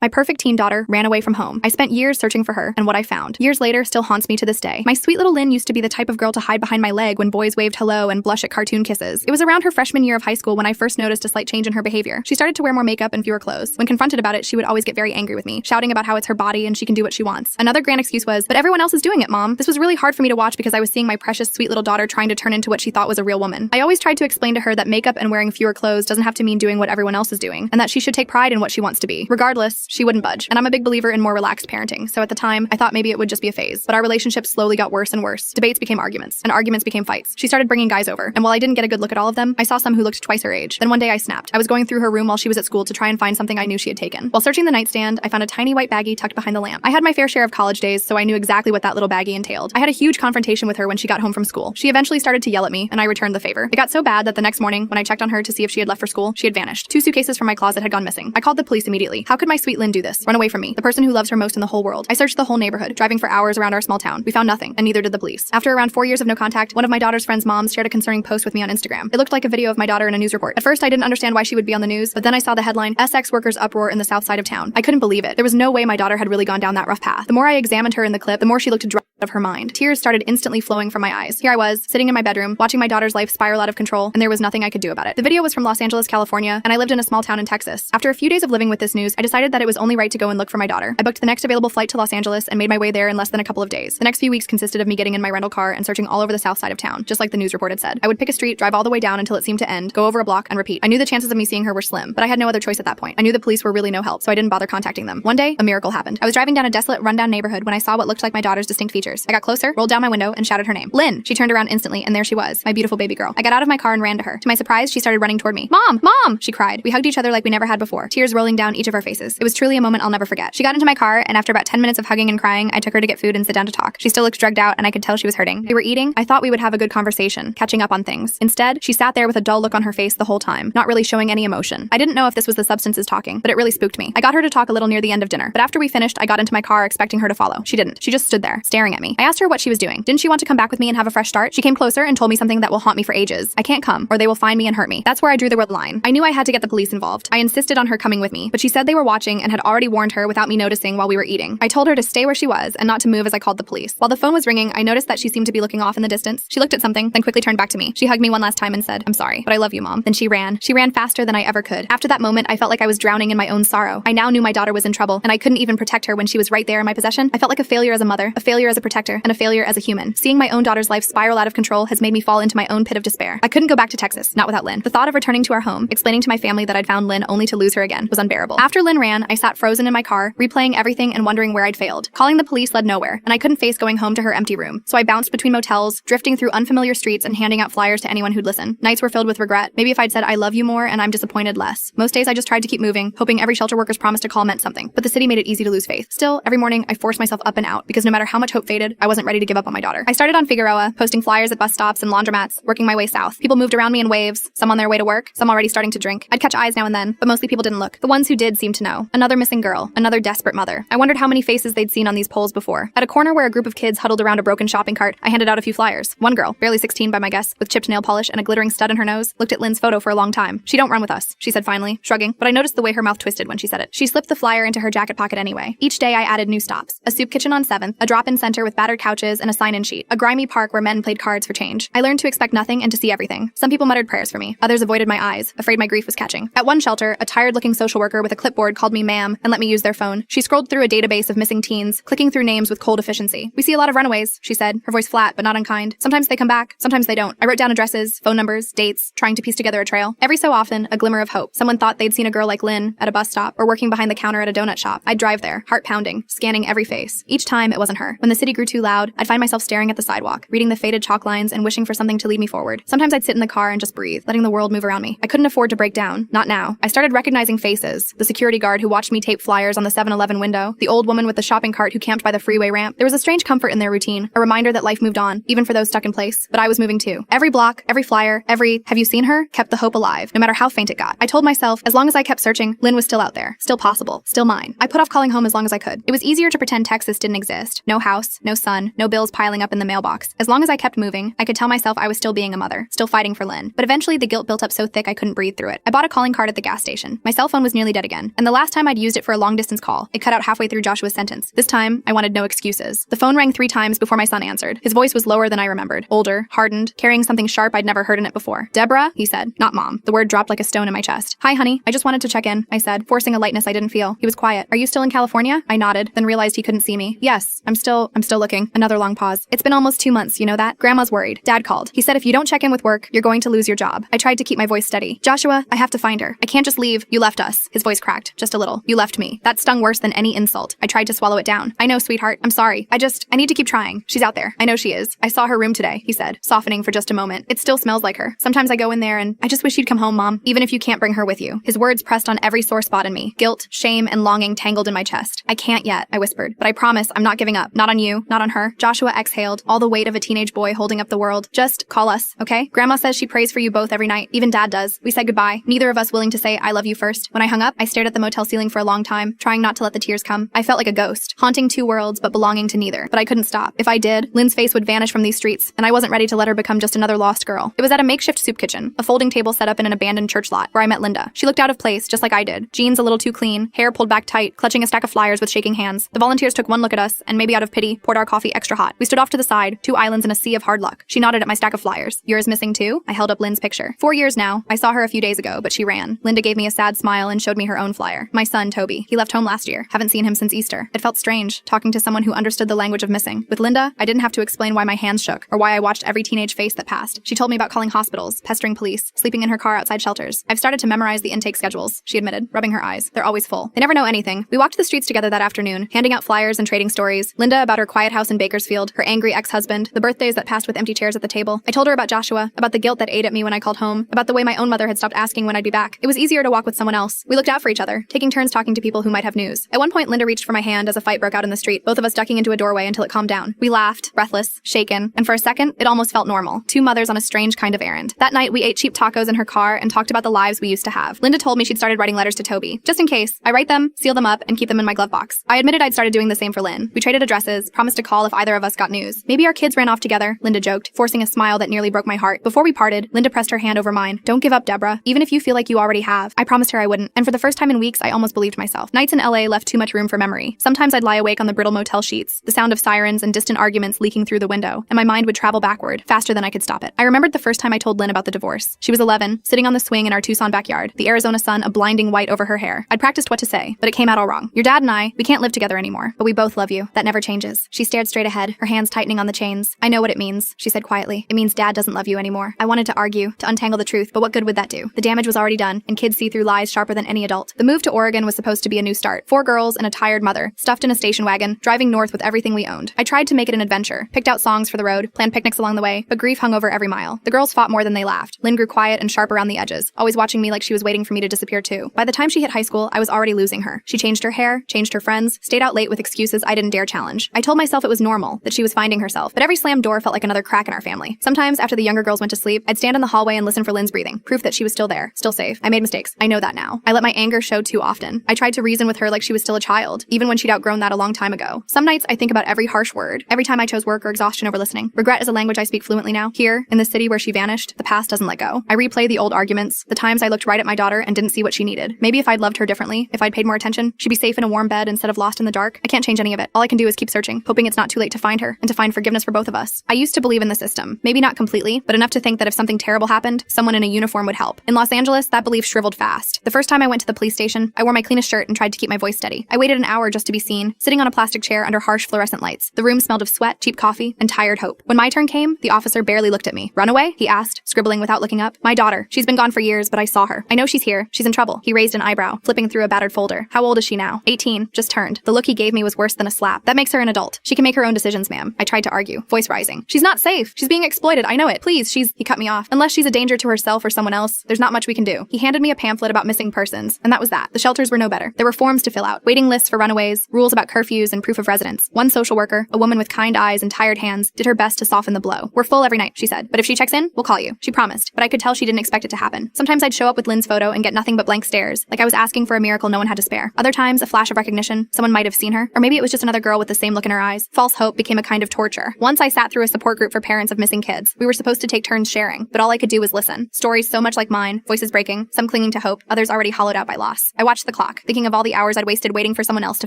My perfect teen daughter ran away from home. I spent years searching for her, and what I found, years later, still haunts me to this day. My sweet little Lynn used to be the type of girl to hide behind my leg when boys waved hello and blush at cartoon kisses. It was around her freshman year of high school when I first noticed a slight change in her behavior. She started to wear more makeup and fewer clothes. When confronted about it, she would always get very angry with me, shouting about how it's her body and she can do what she wants. Another grand excuse was, "But everyone else is doing it, Mom." This was really hard for me to watch because I was seeing my precious sweet little daughter trying to turn into what she thought was a real woman. I always tried to explain to her that makeup and wearing fewer clothes doesn't have to mean doing what everyone else is doing, and that she should take pride in what she wants to be. Regardless, she wouldn't budge. And I'm a big believer in more relaxed parenting, so at the time, I thought maybe it would just be a phase. But our relationship slowly got worse and worse. Debates became arguments, and arguments became fights. She started bringing guys over, and while I didn't get a good look at all of them, I saw some who looked twice her age. Then one day I snapped. I was going through her room while she was at school to try and find something I knew she had taken. While searching the nightstand, I found a tiny white baggie tucked behind the lamp. I had my fair share of college days, so I knew exactly what that little baggie entailed. I had a huge confrontation with her when she got home from school. She eventually started to yell at me, and I returned the favor. It got so bad that the next morning, when I checked on her to see if she had left for school, she had vanished. 2 suitcases from my closet had gone missing. I called the police immediately. How could my sweet Lynn do this? Run away from me, the person who loves her most in the whole world. I searched the whole neighborhood, driving for hours around our small town. We found nothing, and neither did the police. After around 4 years of no contact, one of my daughter's friends' moms shared a concerning post with me on Instagram. It looked like a video of my daughter in a news report. At first, I didn't understand why she would be on the news, but then I saw the headline, "SX workers uproar in the south side of town." I couldn't believe it. There was no way my daughter had really gone down that rough path. The more I examined her in the clip, the more she looked out of her mind. Tears started instantly flowing from my eyes. Here I was, sitting in my bedroom, watching my daughter's life spiral out of control, and there was nothing I could do about it. The video was from Los Angeles, California, and I lived in a small town in Texas. After a few days of living with this news, I decided that it was only right to go and look for my daughter. I booked the next available flight to Los Angeles and made my way there in less than a couple of days. The next few weeks consisted of me getting in my rental car and searching all over the south side of town, just like the news report had said. I would pick a street, drive all the way down until it seemed to end, go over a block, and repeat. I knew the chances of me seeing her were slim, but I had no other choice at that point. I knew the police were really no help, so I didn't bother contacting them. One day, a miracle happened. I was driving down a desolate, rundown neighborhood when I saw what looked like my daughter's distinct features. I got closer, rolled down my window, and shouted her name. "Lynn!" She turned around instantly, and there she was, my beautiful baby girl. I got out of my car and ran to her. To my surprise, she started running toward me. "Mom! Mom!" she cried. We hugged each other like we never had before, tears rolling down each of our faces. It was truly a moment I'll never forget. She got into my car, and after about 10 minutes of hugging and crying, I took her to get food and sit down to talk. She still looked drugged out, and I could tell she was hurting. We were eating. I thought we would have a good conversation, catching up on things. Instead, she sat there with a dull look on her face the whole time, not really showing any emotion. I didn't know if this was the substances talking, but it really spooked me. I got her to talk a little near the end of dinner, but after we finished, I got into my car expecting her to follow. She didn't. She just stood there, staring at me. I asked her what she was doing. Didn't she want to come back with me and have a fresh start? She came closer and told me something that will haunt me for ages. I can't come, or they will find me and hurt me. That's where I drew the red line. I knew I had to get the police involved. I insisted on her coming with me, but she said they were watching and had already warned her without me noticing while we were eating. I told her to stay where she was and not to move as I called the police. While the phone was ringing, I noticed that she seemed to be looking off in the distance. She looked at something, then quickly turned back to me. She hugged me one last time and said, "I'm sorry, but I love you, Mom." Then she ran. She ran faster than I ever could. After that moment, I felt like I was drowning in my own sorrow. I now knew my daughter was in trouble, and I couldn't even protect her when she was right there in my possession. I felt like a failure as a mother, a failure as a protector, and a failure as a human. Seeing my own daughter's life spiral out of control has made me fall into my own pit of despair. I couldn't go back to Texas, not without Lynn. The thought of returning to our home, explaining to my family that I'd found Lynn only to lose her again, was unbearable. After Lynn ran, I sat frozen in my car, replaying everything and wondering where I'd failed. Calling the police led nowhere, and I couldn't face going home to her empty room. So I bounced between motels, drifting through unfamiliar streets and handing out flyers to anyone who'd listen. Nights were filled with regret. Maybe if I'd said I love you more and I'm disappointed less. Most days I just tried to keep moving, hoping every shelter worker's promise to call meant something. But the city made it easy to lose faith. Still, every morning I forced myself up and out because no matter how much hope faded, I wasn't ready to give up on my daughter. I started on Figueroa, posting flyers at bus stops and laundromats, working my way south. People moved around me in waves, some on their way to work, some already starting to drink. I'd catch eyes now and then, but mostly people didn't look. The ones who did seemed to know. Another missing girl, another desperate mother. I wondered how many faces they'd seen on these poles before. At a corner where a group of kids huddled around a broken shopping cart, I handed out a few flyers. One girl, barely 16 by my guess, with chipped nail polish and a glittering stud in her nose, looked at Lynn's photo for a long time. "She don't run with us," she said finally, shrugging, but I noticed the way her mouth twisted when she said it. She slipped the flyer into her jacket pocket anyway. Each day I added new stops. A soup kitchen on 7th, a drop-in center with battered couches and a sign-in sheet, a grimy park where men played cards for change. I learned to expect nothing and to see everything. Some people muttered prayers for me. Others avoided my eyes, afraid my grief was catching. At one shelter, a tired-looking social worker with a clipboard called me ma'am and let me use their phone. She scrolled through a database of missing teens, clicking through names with cold efficiency. "We see a lot of runaways," she said, her voice flat but not unkind. "Sometimes they come back, sometimes they don't." I wrote down addresses, phone numbers, dates, trying to piece together a trail. Every so often, a glimmer of hope. Someone thought they'd seen a girl like Lynn at a bus stop or working behind the counter at a donut shop. I'd drive there, heart pounding, scanning every face. Each time, it wasn't her. When the city grew too loud, I'd find myself staring at the sidewalk, reading the faded chalk lines and wishing for something to lead me forward. Sometimes I'd sit in the car and just breathe, letting the world move around me. I couldn't afford to break down. Not now. I started recognizing faces. The security guard who watched me tape flyers on the 7-Eleven window, the old woman with the shopping cart who camped by the freeway ramp. There was a strange comfort in their routine, a reminder that life moved on, even for those stuck in place. But I was moving too. Every block, every flyer, every "have you seen her?" kept the hope alive, no matter how faint it got. I told myself, as long as I kept searching, Lynn was still out there, still possible, still mine. I put off calling home as long as I could. It was easier to pretend Texas didn't exist. No house, no son, no bills piling up in the mailbox. As long as I kept moving, I could tell myself I was still being a mother, still fighting for Lynn. But eventually the guilt built up so thick I couldn't breathe through it. I bought a calling card at the gas station. My cell phone was nearly dead again, and the last time I I'd used it for a long-distance call. It cut out halfway through Joshua's sentence. This time, I wanted no excuses. The phone rang 3 times before my son answered. His voice was lower than I remembered. Older, hardened, carrying something sharp I'd never heard in it before. "Deborah?" he said. Not Mom. The word dropped like a stone in my chest. "Hi, honey. I just wanted to check in," I said, forcing a lightness I didn't feel. He was quiet. "Are you still in California?" I nodded, then realized he couldn't see me. "Yes, I'm still looking." Another long pause. "It's been almost 2 months, you know that?" Grandma's worried. Dad called. He said if you don't check in with work, you're going to lose your job. I tried to keep my voice steady. "Joshua, I have to find her. I can't just leave. You left us." His voice cracked, just a little. "You left me." That stung worse than any insult. I tried to swallow it down. "I know, sweetheart. I'm sorry. I need to keep trying. She's out there. I know she is. I saw her room today," he said, softening for just a moment. "It still smells like her. Sometimes I go in there and I just wish you'd come home, Mom, even if you can't bring her with you." His words pressed on every sore spot in me. Guilt, shame, and longing tangled in my chest. "I can't yet," I whispered, "but I promise I'm not giving up. Not on you, not on her." Joshua exhaled, all the weight of a teenage boy holding up the world. "Just call us, okay? Grandma says she prays for you both every night. Even Dad does." We said goodbye, neither of us willing to say I love you first. When I hung up, I stared at the motel ceiling for a long time, trying not to let the tears come. I felt like a ghost, haunting 2 worlds but belonging to neither. But I couldn't stop. If I did, Lynn's face would vanish from these streets, and I wasn't ready to let her become just another lost girl. It was at a makeshift soup kitchen, a folding table set up in an abandoned church lot, where I met Linda. She looked out of place, just like I did. Jeans a little too clean, hair pulled back tight, clutching a stack of flyers with shaking hands. The volunteers took one look at us, and maybe out of pity, poured our coffee extra hot. We stood off to the side, 2 islands in a sea of hard luck. She nodded at my stack of flyers. "Yours missing too?" I held up Lynn's picture. 4 years now. I saw her a few days ago, but she ran. Linda gave me a sad smile and showed me her own flyer. "My son, Toby. He left home last year. Haven't seen him since Easter." It felt strange, talking to someone who understood the language of missing. With Linda, I didn't have to explain why my hands shook, or why I watched every teenage face that passed. She told me about calling hospitals, pestering police, sleeping in her car outside shelters. "I've started to memorize the intake schedules," she admitted, rubbing her eyes. "They're always full. They never know anything." We walked the streets together that afternoon, handing out flyers and trading stories. Linda about her quiet house in Bakersfield, her angry ex-husband, the birthdays that passed with empty chairs at the table. I told her about Joshua, about the guilt that ate at me when I called home, about the way my own mother had stopped asking when I'd be back. It was easier to walk with someone else. We looked out for each other, taking turns talking to people who might have news. At one point, Linda reached for my hand as a fight broke out in the street, both of us ducking into a doorway until it calmed down. We laughed, breathless, shaken, and for a second, it almost felt normal. 2 mothers on a strange kind of errand. That night, we ate cheap tacos in her car and talked about the lives we used to have. Linda told me she'd started writing letters to Toby. Just in case, I write them, seal them up, and keep them in my glove box. I admitted I'd started doing the same for Lynn. We traded addresses, promised to call if either of us got news. "Maybe our kids ran off together," Linda joked, forcing a smile that nearly broke my heart. Before we parted, Linda pressed her hand over mine. "Don't give up, Deborah. Even if you feel like you already have." I promised her I wouldn't, and for the first time in weeks, I almost believed myself. Nights in LA left too much room for memory. Sometimes I'd lie awake on the brittle motel sheets, the sound of sirens and distant arguments leaking through the window, and my mind would travel backward, faster than I could stop it. I remembered the first time I told Lynn about the divorce. She was 11, sitting on the swing in our Tucson backyard, the Arizona sun a blinding white over her hair. I'd practiced what to say, but it came out all wrong. "Your dad and we can't live together anymore, but we both love you. That never changes." She stared straight ahead, her hands tightening on the chains. "I know what it means," she said quietly. "It means Dad doesn't love you anymore." I wanted to argue, to untangle the truth, but what good would that do? The damage was already done, and kids see through lies sharper than any adult. The move to Oregon was supposed to be a new start. 4 girls and a tired mother, stuffed in a station wagon, driving north with everything we owned. I tried to make it an adventure, picked out songs for the road, planned picnics along the way, but grief hung over every mile. The girls fought more than they laughed. Lynn grew quiet and sharp around the edges, always watching me like she was waiting for me to disappear too. By the time she hit high school, I was already losing her. She changed her hair, changed her friends, stayed out late with excuses I didn't dare challenge. I told myself it was normal, that she was finding herself, but every slammed door felt like another crack in our family. Sometimes, after the younger girls went to sleep, I'd stand in the hallway and listen for Lynn's breathing, proof that she was still there, still safe. I made mistakes. I know that now. I let my anger show too often. I tried to reason with her like she was still a child, even when she'd outgrown that a long time ago. Some nights I think about every harsh word, every time I chose work or exhaustion over listening. Regret is a language I speak fluently now. Here, in the city where she vanished, the past doesn't let go. I replay the old arguments, the times I looked right at my daughter and didn't see what she needed. Maybe if I'd loved her differently, if I'd paid more attention, she'd be safe in a warm bed instead of lost in the dark. I can't change any of it. All I can do is keep searching, hoping it's not too late to find her and to find forgiveness for both of us. I used to believe in the system. Maybe not completely, but enough to think that if something terrible happened, someone in a uniform would help. In Los Angeles, that belief shriveled fast. The first time I went to the police station, I wore my cleanest shirt and tried to keep my voice steady. I waited an hour just to be seen, sitting on a plastic chair under harsh fluorescent lights. The room smelled of sweat, cheap coffee, and tired hope. When my turn came, the officer barely looked at me. "Runaway?" he asked, scribbling without looking up. "My daughter. She's been gone for years, but I saw her. I know she's here. She's in trouble." He raised an eyebrow, flipping through a battered folder. "How old is she now?" 18, just turned. The look he gave me was worse than a slap. "That makes her an adult. She can make her own decisions, ma'am." I tried to argue, voice rising. "She's not safe. She's being exploited. I know it. Please, He cut me off. "Unless she's a danger to herself or someone else, there's not much we can do." He handed me a pamphlet about missing persons, and that was that. The shelters were no better. There were forms to fill out, waiting lists for runaways, rules about curfews and proof of residence. One social worker, a woman with kind eyes and tired hands, did her best to soften the blow. "We're full every night," she said, "but if she checks in, we'll call you." She promised, but I could tell she didn't expect it to happen. Sometimes I'd show up with Lynn's photo and get nothing but blank stares, like I was asking for a miracle no one had to spare. Other times, a flash of recognition, someone might have seen her, or maybe it was just another girl with the same look in her eyes. False hope became a kind of torture. Once I sat through a support group for parents of missing kids. We were supposed to take turns sharing, but all I could do was listen. Stories so much like mine, voices breaking, some clinging to hope, others already hollowed out by loss. I watched the clock, thinking of all the hours I'd wasted waiting for someone else to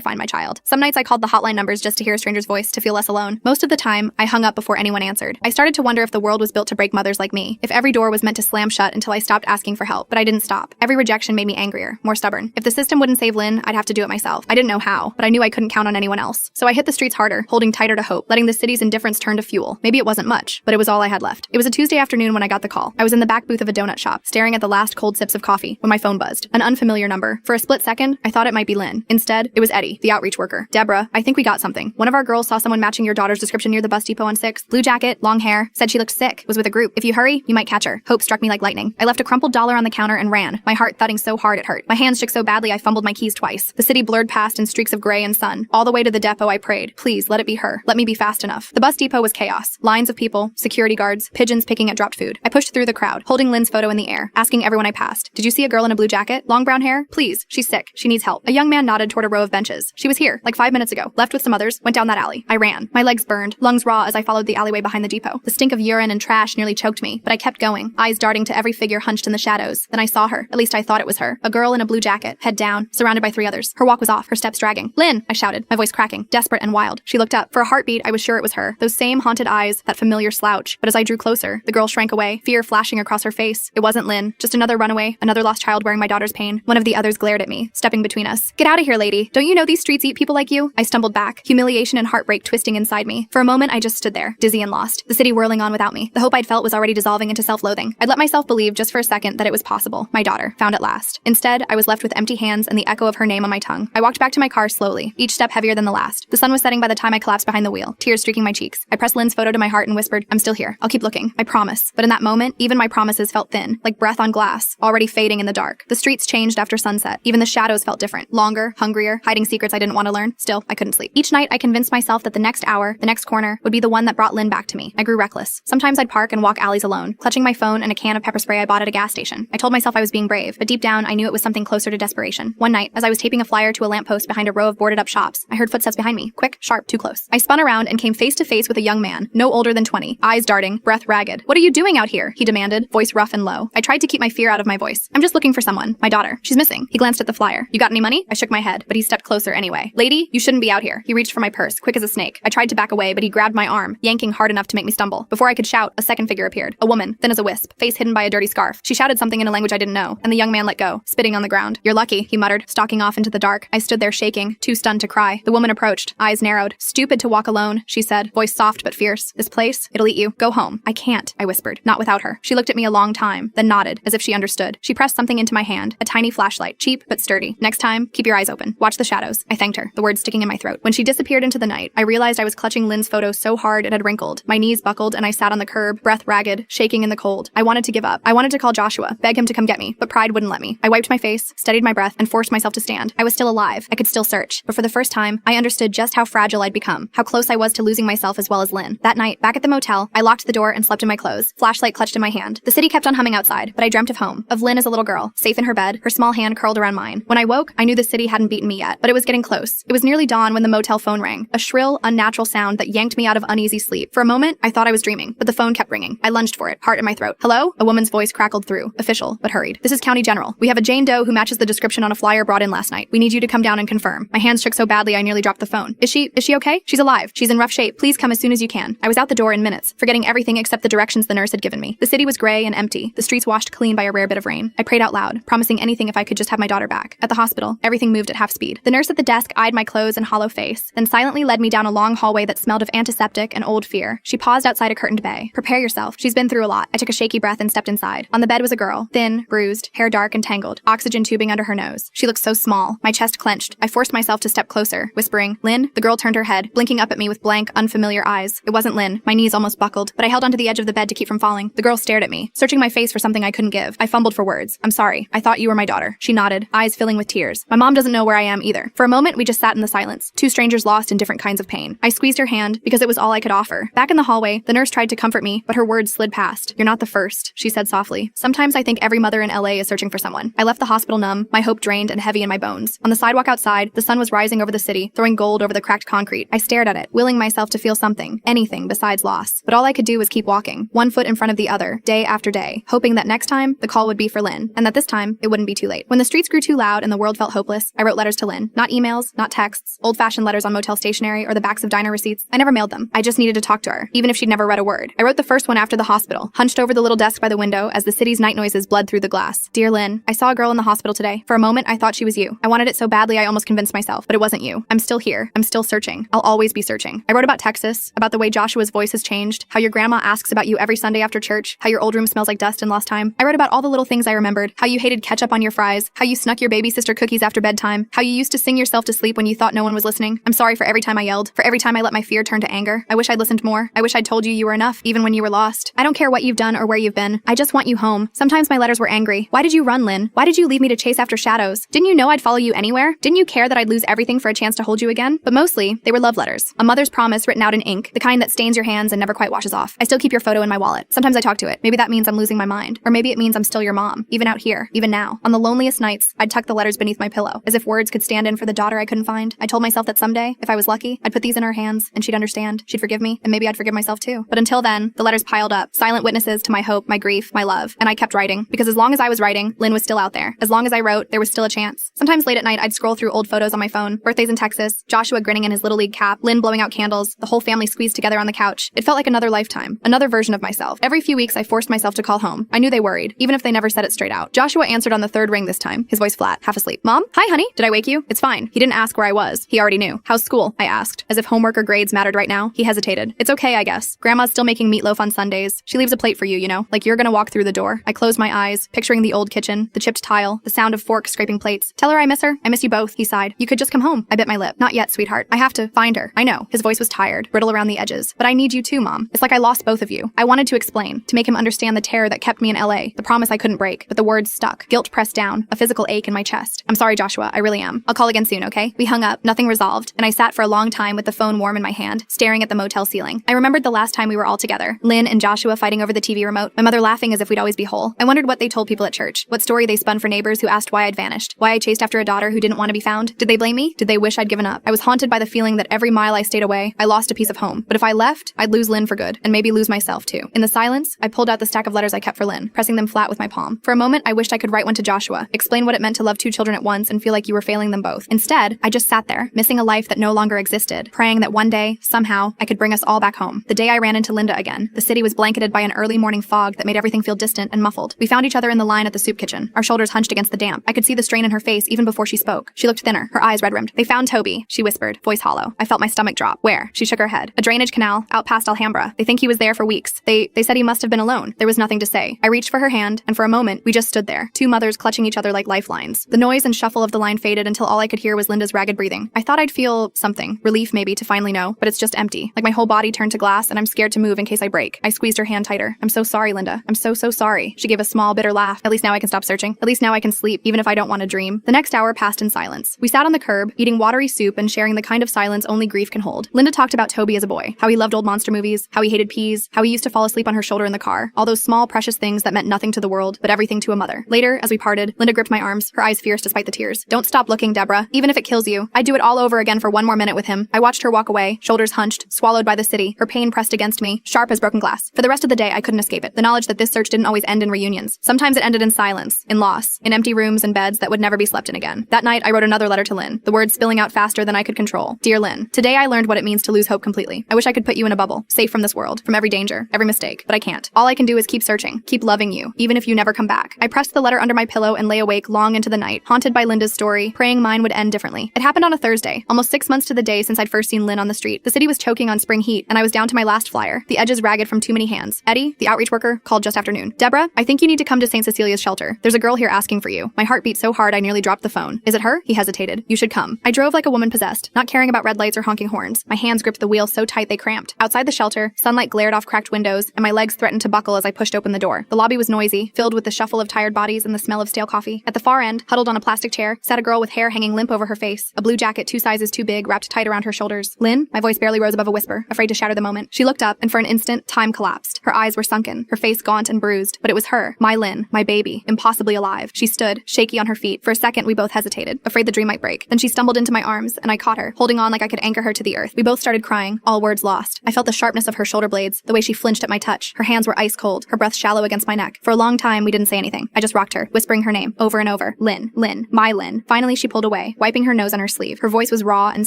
find my child. Some nights I called the hotline numbers just to hear a stranger's voice to feel less alone. Most of the time, I hung up before anyone answered. I started to wonder if the world was built to break mothers like me, if every door was meant to slam shut until I stopped asking for help. But I didn't stop. Every rejection made me angrier, more stubborn. If the system wouldn't save Lynn, I'd have to do it myself. I didn't know how, but I knew I couldn't count on anyone else. So I hit the streets harder, holding tighter to hope, letting the city's indifference turn to fuel. Maybe it wasn't much, but it was all I had left. It was a Tuesday afternoon when I got the call. I was in the back booth of a donut shop, staring at the last cold sips of coffee, when my phone buzzed. An unfamiliar number. For a split second, I thought it might be Lynn. Instead, it was Eddie, the outreach worker. Deborah, I think we got something. One of our girls saw someone matching your daughter's description near the bus depot on 6th. Blue jacket, long hair, said she looked sick, was with a group. If you hurry, you might catch her. Hope struck me like lightning. I left a crumpled dollar on the counter and ran, my heart thudding so hard it hurt. My hands shook so badly I fumbled my keys twice. The city blurred past in streaks of gray and sun. All the way to the depot I prayed, please let it be her. Let me be fast enough. The bus depot was chaos. Lines of people, security guards, pigeons picking at dropped food. I pushed through the crowd, holding Lynn's photo in the air, asking everyone I passed, did you see a girl in a blue jacket? Long brown hair? Please, she's sick. She needs help. A young man nodded toward a row of benches. She was here, like 5 minutes ago. Left with some others, went down that alley. I ran. My legs burned, lungs raw as I followed the alleyway behind the depot. The stink of urine and trash nearly choked me, but I kept going, eyes darting to every figure hunched in the shadows. Then I saw her. At least I thought it was her. A girl in a blue jacket, head down, surrounded by 3 others. Her walk was off, her steps dragging. Lynn, I shouted, my voice cracking, desperate and wild. She looked up. For a heartbeat, I was sure it was her. Those same haunted eyes, that familiar slouch. But as I drew closer, the girl shrank away, fear flashing across her face. It wasn't Lynn, just another runaway, another lost child wearing my daughter's pain. One of the others glared at me, stepping between us. Get out of here, lady. Don't you know these streets eat people like you? I stumbled back, humiliation and heartbreak twisting inside me. For a moment, I just stood there, dizzy and lost, the city whirling on without me. The hope I'd felt was already dissolving into self-loathing. I'd let myself believe just for a second that it was possible. My daughter, found at last. Instead, I was left with empty hands and the echo of her name on my tongue. I walked back to my car slowly, each step heavier than the last. The sun was setting by the time I collapsed behind the wheel, tears streaking my cheeks. I pressed Lynn's photo to my heart and whispered, I'm still here. I'll keep looking. I promise. But in that moment, even my promises felt thin, like breath on glass, already fading in the dark. The streets changed after sunset. Even the shadows felt different. Longer, hungrier, hiding secrets I didn't want to learn. Still, I couldn't sleep. Each night, I convinced myself that the next hour, the next corner, would be the one that brought Lynn back to me. I grew reckless. Sometimes I'd park and walk alleys alone, clutching my phone and a can of pepper spray I bought at a gas station. I told myself I was being brave, but deep down, I knew it was something closer to desperation. One night, as I was taping a flyer to a lamppost behind a row of boarded up shops, I heard footsteps behind me. Quick, sharp, too close. I spun around and came face to face with a young man, no older than 20, eyes darting, breath ragged. What are you doing out here? He demanded, voice rough and low. I tried to keep my fear out of my voice. I'm just looking for someone. My daughter. She's missing. He glanced at the flyer. You got any money? I shook my head, but he stepped closer anyway. Lady, you shouldn't be out here. He reached for my purse, quick as a snake. I tried to back away, but he grabbed my arm, yanking hard enough to make me stumble. Before I could shout, a second figure appeared. A woman, thin as a wisp, face hidden by a dirty scarf. She shouted something in a language I didn't know, and the young man let go, spitting on the ground. You're lucky, he muttered, stalking off into the dark. I stood there shaking, too stunned to cry. The woman approached, eyes narrowed. Stupid to walk alone, she said, voice soft but fierce. This place, it'll eat you. Go home. I can't, I whispered, not without her. She looked at me a long time, then nodded, as if she understood. She pressed something into my hand, a tiny flashlight, cheap but sturdy. Next time, keep your eyes open. Watch the shadows. I thanked her, the words sticking in my throat. When she disappeared into the night, I realized I was clutching Lynn's photo so hard it had wrinkled. My knees buckled and I sat on the curb, breath ragged, shaking in the cold. I wanted to give up. I wanted to call Joshua, beg him to come get me, but pride wouldn't let me. I wiped my face, steadied my breath, and forced myself to stand. I was still alive. I could still search. But for the first time, I understood just how fragile I'd become, how close I was to losing myself as well as Lynn. That night, back at the motel, I locked the door and slept in my clothes, flashlight clutched in my hand. The city kept on humming outside, but I dreamt of home, of Lynn as a little girl, safe in her bed, her small hand curled around mine. When I woke, I knew the city hadn't beaten me yet, but it was getting close. It was nearly dawn when the motel phone rang, a shrill, unnatural sound that yanked me out of uneasy sleep. For a moment, I thought I was dreaming, but the phone kept ringing. I lunged for it, heart in my throat. Hello? A woman's voice crackled through, official, but hurried. This is County General. We have a Jane Doe who matches the description on a flyer brought in last night. We need you to come down and confirm. My hands shook so badly I nearly dropped the phone. Is she okay? She's alive. She's in rough shape. Please come as soon as you can. I was out the door in minutes, forgetting everything except the directions the nurse had given me. The city was gray and empty, the streets washed clean by a rare bit of rain. I prayed out loud, promising anything if I could just have my daughter back. At the hospital, everything moved at half speed. The nurse at the desk eyed my clothes and hollow face, then silently led me down a long hallway that smelled of antiseptic and old fear. She paused outside a curtained bay. Prepare yourself. She's been through a lot. I took a shaky breath and stepped inside. On the bed was a girl, thin, bruised, hair dark and tangled, oxygen tubing under her nose. She looked so small. My chest clenched. I forced myself to step closer, whispering, Lynn? The girl turned her head, blinking up at me with blank, unfamiliar eyes. It wasn't Lynn. My knees almost buckled, but I held onto the edge of the bed to keep from falling. The girl stared at me, searching my face for something I couldn't give. I fumbled for words. I'm sorry. I thought you were my daughter. She nodded, eyes filling with tears. My mom doesn't know where I am either. For a moment, we just sat in the silence, two strangers lost in different kinds of pain. I squeezed her hand because it was all I could offer. Back in the hallway, the nurse tried to comfort me, but her words slid past. You're not the first, she said softly. Sometimes I think every mother in LA is searching for someone. I left the hospital numb, my hope drained and heavy in my bones. On the sidewalk outside, the sun was rising over the city, throwing gold over the cracked concrete. I stared at it, willing myself to feel something, anything besides loss. But all I could do was keep walking, one foot in front of the other, day after day, hoping that next time, the call would be for Lynn, and that this time, it wouldn't be too late. When the streets grew too loud, loud and the world felt hopeless, I wrote letters to Lynn. Not emails, not texts, old-fashioned letters on motel stationery or the backs of diner receipts. I never mailed them. I just needed to talk to her, even if she'd never read a word. I wrote the first one after the hospital, hunched over the little desk by the window as the city's night noises bled through the glass. Dear Lynn, I saw a girl in the hospital today. For a moment, I thought she was you. I wanted it so badly I almost convinced myself, but it wasn't you. I'm still here. I'm still searching. I'll always be searching. I wrote about Texas, about the way Joshua's voice has changed, how your grandma asks about you every Sunday after church, how your old room smells like dust and lost time. I wrote about all the little things I remembered, how you hated ketchup on your fries, how you snuck your baby sister cookies after bedtime, how you used to sing yourself to sleep when you thought no one was listening. I'm sorry for every time I yelled, for every time I let my fear turn to anger. I wish I'd listened more. I wish I'd told you you were enough, even when you were lost. I don't care what you've done or where you've been. I just want you home. Sometimes my letters were angry. Why did you run, Lynn? Why did you leave me to chase after shadows? Didn't you know I'd follow you anywhere? Didn't you care that I'd lose everything for a chance to hold you again? But mostly, they were love letters. A mother's promise written out in ink, the kind that stains your hands and never quite washes off. I still keep your photo in my wallet. Sometimes I talk to it. Maybe that means I'm losing my mind. Or maybe it means I'm still your mom, even out here, even now. On the loneliest nights, I'd tuck the letters beneath my pillow, as if words could stand in for the daughter I couldn't find. I told myself that someday, if I was lucky, I'd put these in her hands, and she'd understand. She'd forgive me, and maybe I'd forgive myself too. But until then, the letters piled up, silent witnesses to my hope, my grief, my love. And I kept writing, because as long as I was writing, Lynn was still out there. As long as I wrote, there was still a chance. Sometimes late at night, I'd scroll through old photos on my phone, birthdays in Texas, Joshua grinning in his Little League cap, Lynn blowing out candles, the whole family squeezed together on the couch. It felt like another lifetime, another version of myself. Every few weeks, I forced myself to call home. I knew they worried, even if they never said it straight out. Joshua answered on the third ring this time, his voice flat, half asleep. Mom? Hi, honey. Did I wake you? It's fine. He didn't ask where I was. He already knew. How's school? I asked. As if homework or grades mattered right now, he hesitated. It's okay, I guess. Grandma's still making meatloaf on Sundays. She leaves a plate for you, you know, like you're gonna walk through the door. I closed my eyes, picturing the old kitchen, the chipped tile, the sound of forks scraping plates. Tell her I miss her. I miss you both, he sighed. You could just come home. I bit my lip. Not yet, sweetheart. I have to find her. I know. His voice was tired, brittle around the edges. But I need you too, Mom. It's like I lost both of you. I wanted to explain, to make him understand the terror that kept me in LA, the promise I couldn't break, but the words stuck, guilt pressed down, a physical ache in my chest. I'm sorry, Joshua. I really am. I'll call again soon, okay? We hung up, nothing resolved, and I sat for a long time with the phone warm in my hand, staring at the motel ceiling. I remembered the last time we were all together, Lynn and Joshua fighting over the TV remote, my mother laughing as if we'd always be whole. I wondered what they told people at church, what story they spun for neighbors who asked why I'd vanished, why I chased after a daughter who didn't want to be found. Did they blame me? Did they wish I'd given up? I was haunted by the feeling that every mile I stayed away, I lost a piece of home. But if I left, I'd lose Lynn for good, and maybe lose myself too. In the silence, I pulled out the stack of letters I kept for Lynn, pressing them flat with my palm. For a moment, I wished I could write one to Joshua, explain what it meant to love two children at once and feel like you were failing them both. Instead, I just sat there, missing a life that no longer existed, praying that one day, somehow, I could bring us all back home. The day I ran into Linda again, the city was blanketed by an early morning fog that made everything feel distant and muffled. We found each other in the line at the soup kitchen, our shoulders hunched against the damp. I could see the strain in her face even before she spoke. She looked thinner, her eyes red-rimmed. They found Toby, she whispered, voice hollow. I felt my stomach drop. Where? She shook her head. A drainage canal, out past Alhambra. They think he was there for weeks. They said he must have been alone. There was nothing to say. I reached for her hand, and for a moment, we just stood there, two mothers clutching each other like lifelines. The noise and shuffle of the line faded until all I could hear was Linda's ragged breathing. I thought I'd feel something, relief maybe, to finally know, but it's just empty. Like my whole body turned to glass, and I'm scared to move in case I break. I squeezed her hand tighter. I'm so sorry, Linda. I'm so sorry. She gave a small, bitter laugh. At least now I can stop searching. At least now I can sleep, even if I don't want to dream. The next hour passed in silence. We sat on the curb, eating watery soup and sharing the kind of silence only grief can hold. Linda talked about Toby as a boy, how he loved old monster movies, how he hated peas, how he used to fall asleep on her shoulder in the car. All those small, precious things that meant nothing to the world, but everything to a mother. Later, as we parted, Linda gripped my arms, her eyes fierce despite the tears. Don't stop looking, Deborah. Even if it kills you, I'd do it all over again for one more minute with him. I watched her walk away, shoulders hunched, swallowed by the city, her pain pressed against me, sharp as broken glass. For the rest of the day, I couldn't escape it. The knowledge that this search didn't always end in reunions. Sometimes it ended in silence, in loss, in empty rooms and beds that would never be slept in again. That night, I wrote another letter to Lynn, the words spilling out faster than I could control. Dear Lynn, today I learned what it means to lose hope completely. I wish I could put you in a bubble, safe from this world, from every danger, every mistake, but I can't. All I can do is keep searching, keep loving you, even if you never come back. I pressed the letter under my pillow and lay awake long into the night, haunted by Linda's story, praying mine would end differently. It happened on a Thursday, almost 6 months to the day since I'd first seen Lynn on the street. The city was choking on spring heat, and I was down to my last flyer, the edges ragged from too many hands. Eddie, the outreach worker, called just after noon. Deborah, I think you need to come to St. Cecilia's shelter. There's a girl here asking for you. My heart beat so hard I nearly dropped the phone. Is it her? He hesitated. You should come. I drove like a woman possessed, not caring about red lights or honking horns. My hands gripped the wheel so tight they cramped. Outside the shelter, sunlight glared off cracked windows, and my legs threatened to buckle as I pushed open the door. The lobby was noisy, filled with the shuffle of tired bodies and the smell of stale coffee. At the far end, huddled on a plastic chair, sat a girl with hair hanging limp over her face, a blue jacket 2 sizes too big wrapped tight around her shoulders. Lynn? My voice barely rose above a whisper, afraid to shatter the moment. She looked up, and for an instant, time collapsed. Her eyes were sunken, her face gaunt and bruised, but it was her, my Lynn, my baby, impossibly alive. She stood, shaky on her feet. For a second, we both hesitated, afraid the dream might break. Then she stumbled into my arms, and I caught her, holding on like I could anchor her to the earth. We both started crying, all words lost. I felt the sharpness of her shoulder blades, the way she flinched at my touch. Her hands were ice cold, her breath shallow against my neck. For a long time, we didn't say anything. I just rocked her, whispering her name, over and over. Lynn. Lynn. My Lynn. Finally, she pulled away, wiping her nose on her sleeve. Her voice was raw and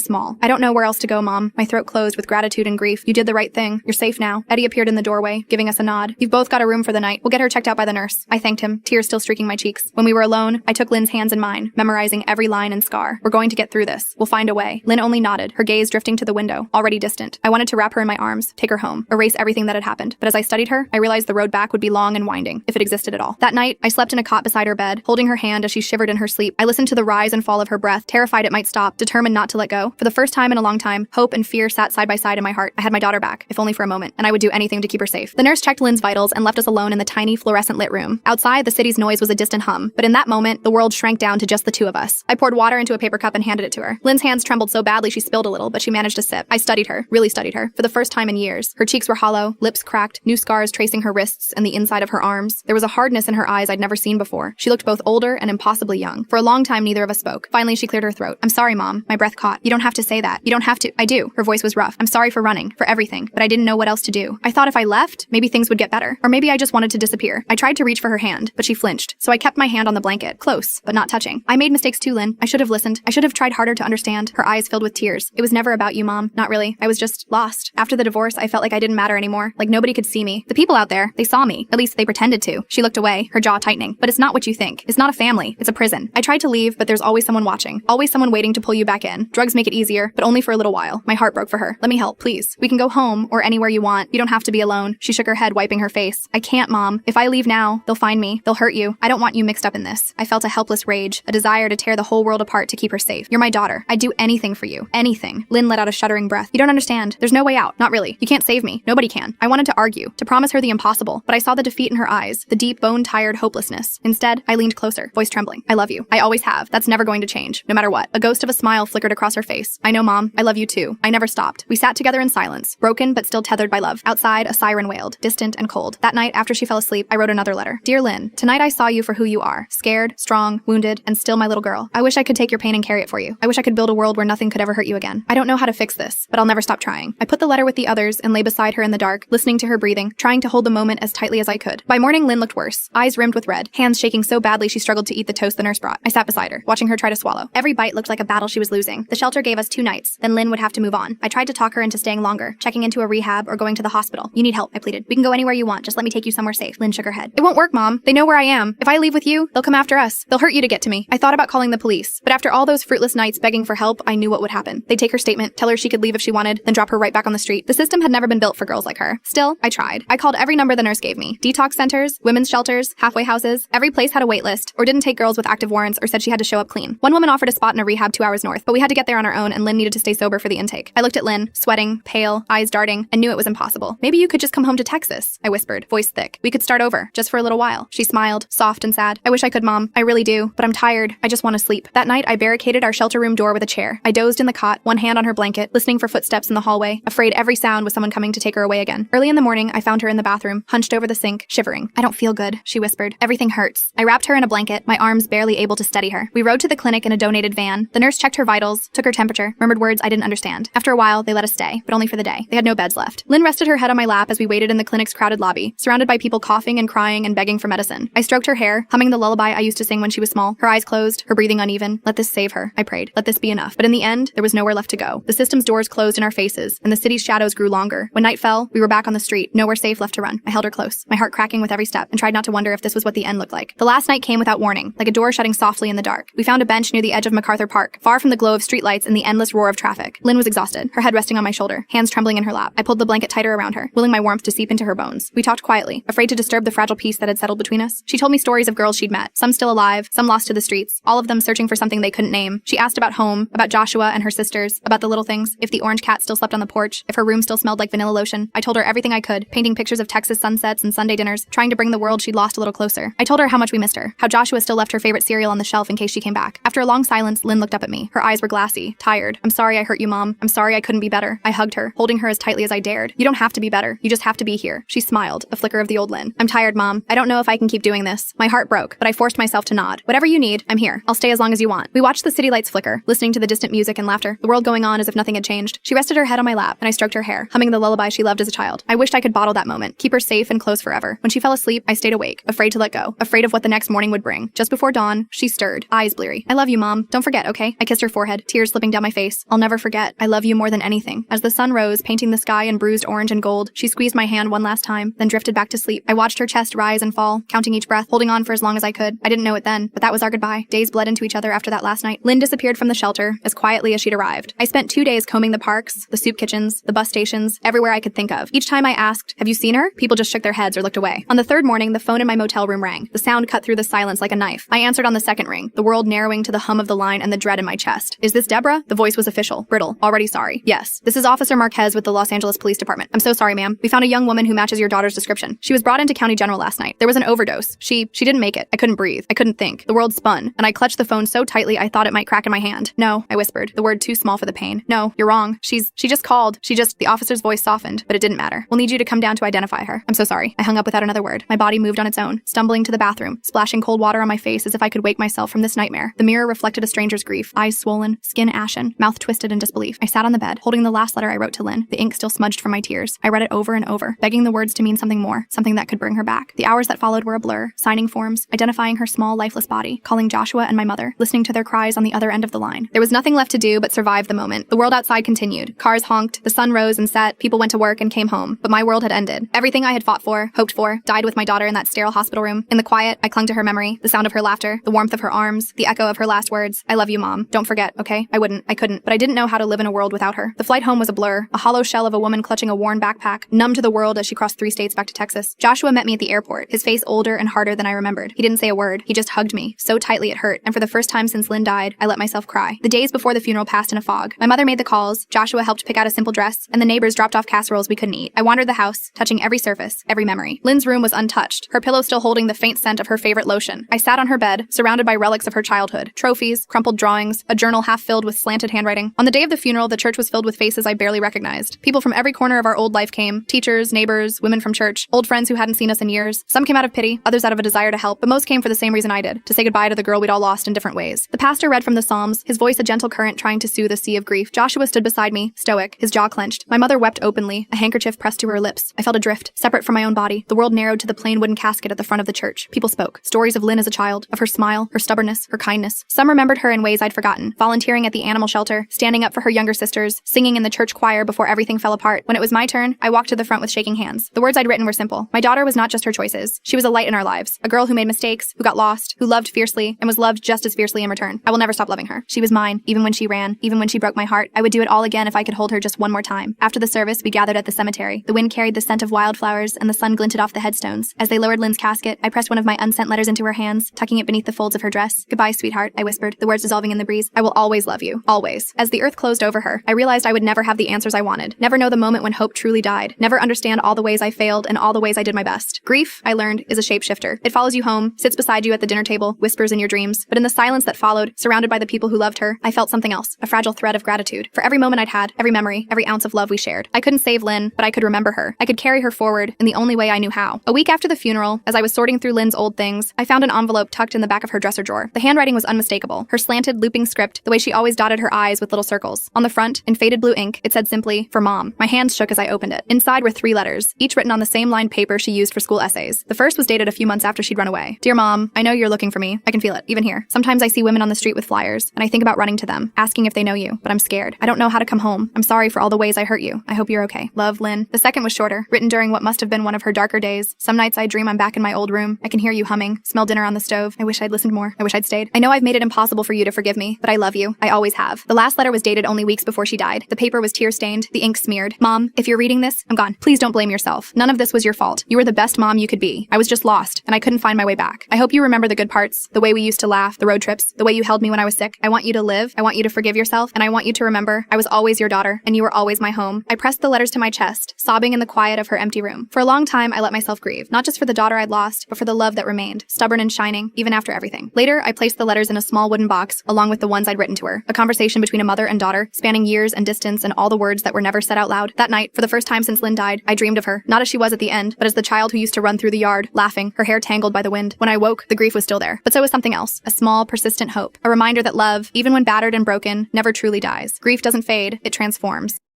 small. I don't know where else to go, Mom. My throat closed with gratitude and grief. You did the right thing. You're safe now. Eddie appeared in the doorway, giving us a nod. You've both got a room for the night. We'll get her checked out by the nurse. I thanked him, tears still streaking my cheeks. When we were alone, I took Lynn's hands in mine, memorizing every line and scar. We're going to get through this. We'll find a way. Lynn only nodded, her gaze drifting to the window, already distant. I wanted to wrap her in my arms, take her home, erase everything that had happened. But as I studied her, I realized the road back would be long and winding, if it existed at all. That night, I slept in a cot beside her bed, holding her hand as she shivered in her sleep. I listened to the rise and fall of her breath, terrified it might stop, determined not to let go. For the first time in a long time, hope and fear sat side by side in my heart. I had my daughter back, if only for a moment, and I would do anything to keep her safe. The nurse checked Lynn's vitals and left us alone in the tiny fluorescent lit room. Outside, the city's noise was a distant hum, but in that moment, the world shrank down to just the two of us. I poured water into a paper cup and handed it to her. Lynn's hands trembled so badly she spilled a little, but she managed to sip. I studied her, really studied her, for the first time in years. Her cheeks were hollow, lips cracked, new scars tracing her wrists and the inside of her arms. There was a hardness in her eyes I'd never seen before. She looked both older and impossibly young. For a long time, neither of us spoke. Finally, she cleared her throat. I'm sorry, Mom. My breath caught. You don't have to say that. You don't have to. I do. Her voice was rough. I'm sorry for running, for everything, but I didn't know what else to do. I thought if I left, maybe things would get better. Or maybe I just wanted to disappear. I tried to reach for her hand, but she flinched, so I kept my hand on the blanket, close, but not touching. I made mistakes too, Lynn. I should have listened. I should have tried harder to understand. Her eyes filled with tears. It was never about you, Mom. Not really. I was just lost. After the divorce, I felt like I didn't matter anymore, like nobody could see me. The people out there, they saw me. At least they pretended to. She looked away, her jaw tightening. But it's not what you think. It's not a family. It's a prison. I tried to leave, but there's always someone watching. Always someone waiting to pull you back in. Drugs make it easier, but only for a little while. My heart broke for her. Let me help, please. We can go home or anywhere you want. You don't have to be alone. She shook her head, wiping her face. I can't, Mom. If I leave now, they'll find me. They'll hurt you. I don't want you mixed up in this. I felt a helpless rage, a desire to tear the whole world apart to keep her safe. You're my daughter. I'd do anything for you. Anything. Lynn let out a shuddering breath. You don't understand. There's no way out. Not really. You can't save me. Nobody can. I wanted to argue, to promise her the impossible, but I saw the defeat in her eyes, the deep, bone-tired hopelessness. Instead, I leaned closer, voice trembling. I love you. I always have. That's never going to change, no matter what. A ghost of a smile flickered across her face. I know, Mom. I love you too. I never stopped. We sat together in silence, broken but still tethered by love. Outside, a siren wailed, distant and cold. That night, after she fell asleep, I wrote another letter. Dear Lynn, tonight I saw you for who you are. Scared, strong, wounded, and still my little girl. I wish I could take your pain and carry it for you. I wish I could build a world where nothing could ever hurt you again. I don't know how to fix this, but I'll never stop trying. I put the letter with the others and lay beside her in the dark, listening to her breathing, trying to hold the moment as tightly as I could. By morning, Lynn looked worse, eyes rimmed with red, hands shaking so badly she struggled to eat the toast the nurse brought. I sat beside her, watching her try to swallow. Every bite looked like a battle she was losing. The shelter gave us 2 nights, then Lynn would have to move on. I tried to talk her into staying longer, checking into a rehab or going to the hospital. You need help, I pleaded. We can go anywhere you want, just let me take you somewhere safe. Lynn shook her head. It won't work, Mom. They know where I am. If I leave with you, they'll come after us. They'll hurt you to get to me. I thought about calling the police, but after all those fruitless nights begging for help, I knew what would happen. They'd take her statement, tell her she could leave if she wanted, then drop her right back on the street. The system had never been built for girls like her. Still, I tried. I called every number the nurse gave me. Detox centers, women's shelters, halfway houses. Every place had a wait list, or didn't take girls with active warrants, or said she had to show up clean. One woman offered a spot in a rehab 2 hours north, but we had to get there on our own, and Lynn needed to stay sober for the intake. I looked at Lynn, sweating, pale, eyes darting, and knew it was impossible. Maybe you could just come home to Texas, I whispered, voice thick. We could start over, just for a little while. She smiled, soft and sad. I wish I could, Mom. I really do, but I'm tired. I just want to sleep. That night, I barricaded our shelter room door with a chair. I dozed in the cot, one hand on her blanket, listening for footsteps in the hallway, afraid every sound was someone coming to take her away again. Early in the morning, I found her in the bathroom, hunched over the sink, shivering. I don't feel good, she whispered. Everything hurts. I wrapped her in a blanket, my arms barely able to steady her. We rode to the clinic in a donated van. The nurse checked her vitals, took her temperature, murmured words I didn't understand. After a while, they let us stay, but only for the day. They had no beds left. Lynn rested her head on my lap as we waited in the clinic's crowded lobby, surrounded by people coughing and crying and begging for medicine. I stroked her hair, humming the lullaby I used to sing when she was small, her eyes closed, her breathing uneven. Let this save her, I prayed. Let this be enough. But in the end, there was nowhere left to go. The system's doors closed in our faces, and the city's shadows grew longer. When night fell, we were back on the street, nowhere safe left to run. I held her close, my heart cracking with every step, and tried not to wonder if this was what the end looked like. The last night came without warning, like a door shutting softly in the dark. We found a bench near the edge of MacArthur Park, far from the glow of streetlights and the endless roar of traffic. Lynn was exhausted, her head resting on my shoulder, hands trembling in her lap. I pulled the blanket tighter around her, willing my warmth to seep into her bones. We talked quietly, afraid to disturb the fragile peace that had settled between us. She told me stories of girls she'd met, some still alive, some lost to the streets, all of them searching for something they couldn't name. She asked about home, about Joshua and her sisters, about the little things, if the orange cat still slept on the porch, if her room still smelled like vanilla lotion. I told her everything I could, painting pictures of Texas sunsets and Sunday dinners, trying to bring the world she'd lost a little closer. I told her how much we missed her, how Joshua still left her favorite cereal on the shelf in case she came back. After a long silence, Lynn looked up at me. Her eyes were glassy, tired. I'm sorry I hurt you, Mom. I'm sorry I couldn't be better. I hugged her, holding her as tightly as I dared. You don't have to be better. You just have to be here. She smiled, a flicker of the old Lynn. I'm tired, Mom. I don't know if I can keep doing this. My heart broke, but I forced myself to nod. Whatever you need, I'm here. I'll stay as long as you want. We watched the city lights flicker, listening to the distant music and laughter, the world going on as if nothing had changed. She rested her head on my lap, and I stroked her hair, humming the lullaby she loved as a child. I wished I could bottle that moment, keep her safe and close forever. When she fell asleep, I stayed awake, afraid to let go, afraid of what the next morning would bring. Just before before dawn, she stirred, eyes bleary. I love you, Mom. Don't forget, okay? I kissed her forehead, tears slipping down my face. I'll never forget. I love you more than anything. As the sun rose, painting the sky in bruised orange and gold, she squeezed my hand one last time, then drifted back to sleep. I watched her chest rise and fall, counting each breath, holding on for as long as I could. I didn't know it then, but that was our goodbye. Days bled into each other after that last night. Lynn disappeared from the shelter as quietly as she'd arrived. I spent 2 days combing the parks, the soup kitchens, the bus stations, everywhere I could think of. Each time I asked, "Have you seen her?" people just shook their heads or looked away. On the third morning, the phone in my motel room rang. The sound cut through the silence like a knife. I answered on the second ring, the world narrowing to the hum of the line and the dread in my chest. "Is this Deborah?" The voice was official, brittle, already sorry. "Yes, this is Officer Marquez with the Los Angeles Police Department. I'm so sorry, ma'am. We found a young woman who matches your daughter's description. She was brought into County General last night. There was an overdose. She didn't make it. I couldn't breathe. I couldn't think. The world spun, and I clutched the phone so tightly I thought it might crack in my hand. No," I whispered, the word too small for the pain. "No, you're wrong. She just called. The officer's voice softened, but it didn't matter. We'll need you to come down to identify her. I'm so sorry." I hung up without another word. My body moved on its own, stumbling to the bathroom, splashing cold water on my face as if I could wake myself from this nightmare. The mirror reflected a stranger's grief, eyes swollen, skin ashen, mouth twisted in disbelief. I sat on the bed, holding the last letter I wrote to Lynn, the ink still smudged from my tears. I read it over and over, begging the words to mean something more, something that could bring her back. The hours that followed were a blur, signing forms, identifying her small, lifeless body, calling Joshua and my mother, listening to their cries on the other end of the line. There was nothing left to do but survive the moment. The world outside continued. Cars honked, the sun rose and set, people went to work and came home, but my world had ended. Everything I had fought for, hoped for, died with my daughter in that sterile hospital room. In the quiet, I clung to her memory, the sound of her laughter, the warmth of her arms, the echo of her last words. "I love you, Mom. Don't forget, okay?" I couldn't, but I didn't know how to live in a world without her. The flight home was a blur, a hollow shell of a woman clutching a worn backpack, numb to the world as she crossed 3 states back to Texas. Joshua met me at the airport, his face older and harder than I remembered. He didn't say a word. He just hugged me, so tightly it hurt, and for the first time since Lynn died, I let myself cry. The days before the funeral passed in a fog. My mother made the calls, Joshua helped pick out a simple dress, and the neighbors dropped off casseroles we couldn't eat. I wandered the house, touching every surface, every memory. Lynn's room was untouched, her pillow still holding the faint scent of her favorite lotion. I sat on her bed, surrounded by relics of her childhood, trophies, crumpled drawings, a journal half filled with slanted handwriting. On the day of the funeral, the church was filled with faces I barely recognized. People from every corner of our old life came, teachers, neighbors, women from church, old friends who hadn't seen us in years. Some came out of pity, others out of a desire to help, but most came for the same reason I did, to say goodbye to the girl we'd all lost in different ways. The pastor read from the Psalms, his voice a gentle current trying to soothe a sea of grief. Joshua stood beside me, stoic, his jaw clenched. My mother wept openly, a handkerchief pressed to her lips. I felt adrift, separate from my own body. The world narrowed to the plain wooden casket at the front of the church. People spoke. Stories of Lynn as a child, of her smile, her stubbornness, her kindness. Some remembered her in ways I'd forgotten, volunteering at the animal shelter, standing up for her younger sisters, singing in the church choir before everything fell apart. When it was my turn, I walked to the front with shaking hands. The words I'd written were simple. My daughter was not just her choices. She was a light in our lives, a girl who made mistakes, who got lost, who loved fiercely, and was loved just as fiercely in return. I will never stop loving her. She was mine, even when she ran, even when she broke my heart. I would do it all again if I could hold her just one more time. After the service, we gathered at the cemetery. The wind carried the scent of wildflowers, and the sun glinted off the headstones. As they lowered Lynn's casket, I pressed one of my unsent letters into her hands, tucking it beneath the folds of her dress. "Goodbye, sweetheart," I whispered, the words dissolving in the breeze. "I will always love you. Always." As the earth closed over her, I realized I would never have the answers I wanted, never know the moment when hope truly died, never understand all the ways I failed and all the ways I did my best. Grief, I learned, is a shapeshifter. It follows you home, sits beside you at the dinner table, whispers in your dreams. But in the silence that followed, surrounded by the people who loved her, I felt something else, a fragile thread of gratitude. For every moment I'd had, every memory, every ounce of love we shared. I couldn't save Lynn, but I could remember her. I could carry her forward in the only way I knew how. A week after the funeral, as I was sorting through Lynn's old things, I found an envelope tucked in the back of her dresser drawer. The handwriting was unmistakable. Her slanted, looping script, the way she always dotted her I's with little circles. On the front, in faded blue ink, it said simply, "For Mom." My hands shook as I opened it. Inside were 3 letters, each written on the same lined paper she used for school essays. The first was dated a few months after she'd run away. "Dear Mom, I know you're looking for me. I can feel it, even here. Sometimes I see women on the street with flyers, and I think about running to them, asking if they know you, but I'm scared. I don't know how to come home. I'm sorry for all the ways I hurt you. I hope you're okay. Love, Lynn." The second was shorter, written during what must have been one of her darker days. "Some nights I dream I'm back in my old room. I can hear you humming, smell dinner on the stove. I wish I'd listened more. I wish I'd stayed. I know I've made it impossible for you to forgive me, but I love you. I always have." The last letter was dated only weeks before she died. The paper was tear-stained, the ink smeared. "Mom, if you're reading this, I'm gone. Please don't blame yourself. None of this was your fault. You were the best mom you could be. I was just lost, and I couldn't find my way back. I hope you remember the good parts, the way we used to laugh, the road trips, the way you held me when I was sick. I want you to live, I want you to forgive yourself, and I want you to remember I was always your daughter, and you were always my home." I pressed the letters to my chest, sobbing in the quiet of her empty room. For a long time, I let myself grieve, not just for the daughter I'd lost, but for the love that remained, stubborn and shining, even after everything. Later, I placed the letters in a small wooden box, along with the ones I'd written to her, a conversation between a mother and daughter, spanning years and distance and all the words that were never said out loud. That night, for the first time since Lynn died, I dreamed of her, not as she was at the end, but as the child who used to run through the yard, laughing, her hair tangled by the wind. When I woke, the grief was still there, but so was something else, a small, persistent hope, a reminder that love, even when battered and broken, never truly dies. Grief doesn't fade, it transforms.